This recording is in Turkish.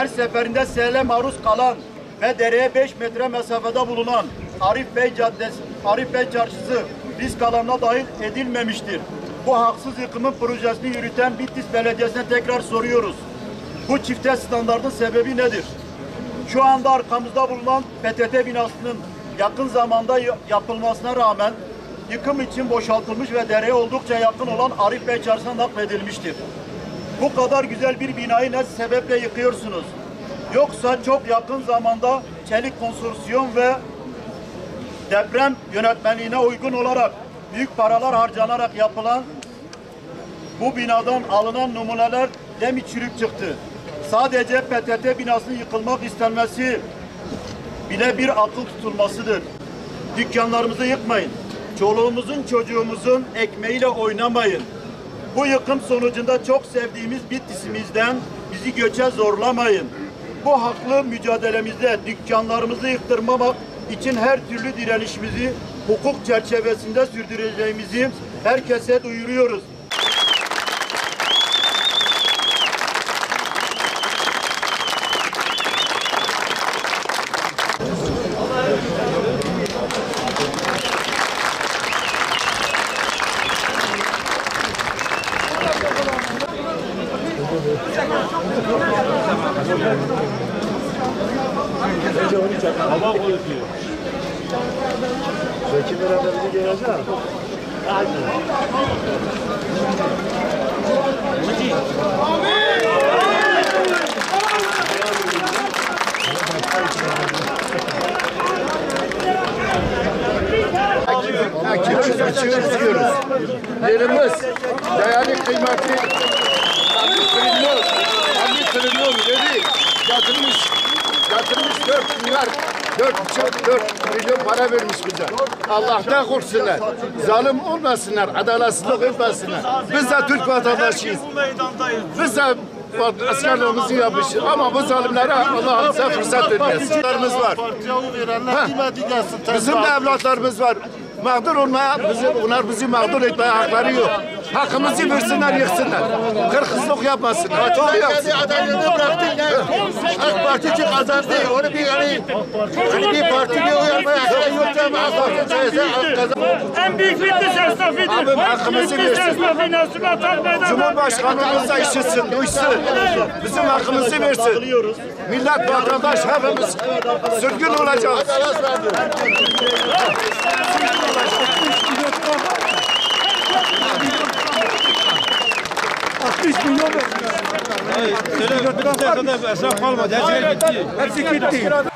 her seferinde sele maruz kalan ve dereye 5 metre mesafede bulunan Arif Bey Caddesi, Arif Bey Çarşısı risk alanına dahil edilmemiştir. Bu haksız yıkımın projesini yürüten Bitlis Belediyesi'ne tekrar soruyoruz. Bu çifte standardın sebebi nedir? Şu anda arkamızda bulunan PTT binasının yakın zamanda yapılmasına rağmen yıkım için boşaltılmış ve dereye oldukça yakın olan Arif Bey Çarşısı'na nakledilmiştir. Bu kadar güzel bir binayı ne sebeple yıkıyorsunuz? Yoksa çok yakın zamanda Çelik Konsorsiyum ve deprem yönetmeliğine uygun olarak büyük paralar harcanarak yapılan bu binadan alınan numuneler mi çürük çıktı? Sadece PTT binasının yıkılmak istenmesi bile bir akıl tutulmasıdır. Dükkanlarımızı yıkmayın. Çoluğumuzun, çocuğumuzun ekmeğiyle oynamayın. Bu yıkım sonucunda çok sevdiğimiz Bitlis'imizden bizi göçe zorlamayın. Bu haklı mücadelemizde dükkanlarımızı yıktırmamak için her türlü direnişimizi hukuk çerçevesinde sürdüreceğimizi herkese duyuruyoruz. Hava koyuyor. Zeki beraber bir geleceğim. Açıyoruz diyoruz. Yerimiz değerli kıymetli 50 trilyon dedi yatırmış 4 milyar 4 milyon para vermiş bize. Allah'tan korksunlar. Zalim olmasınlar, adaletsizlik etmesinler. Biz de Türk vatandaşıyız. Biz de askerliğimizi yapmışız ama bu zalimlere Allah bize fırsat vermesin. Evlatlarımız var. Bizim de evlatlarımız var. Mağdur olmaya, onlar bizi mağdur etmeye hakları yok. Hakkımızı versinler, yıksınlar. Kırkızlık yapmasınlar. Çok yapsın. Adaylığını bıraktı. AK Parti için kazandı. Onu bir bir partiye uyarmaya hakkı yok. AK Parti sayesinde kazandı. En büyük Bitlis esnafıdır. Abim hakkımızı Bitlis versin. esnafı Nasuhat Albayrak'ın. Cumhurbaşkanımız da işitsin, duysun. Bizim hakkımızı versin. Millet, vatandaş hepimiz sürgün olacağız. 60 milyon. Söyle, kadar esnaf kalmadı. Her şey gitti. Hepsi gitti.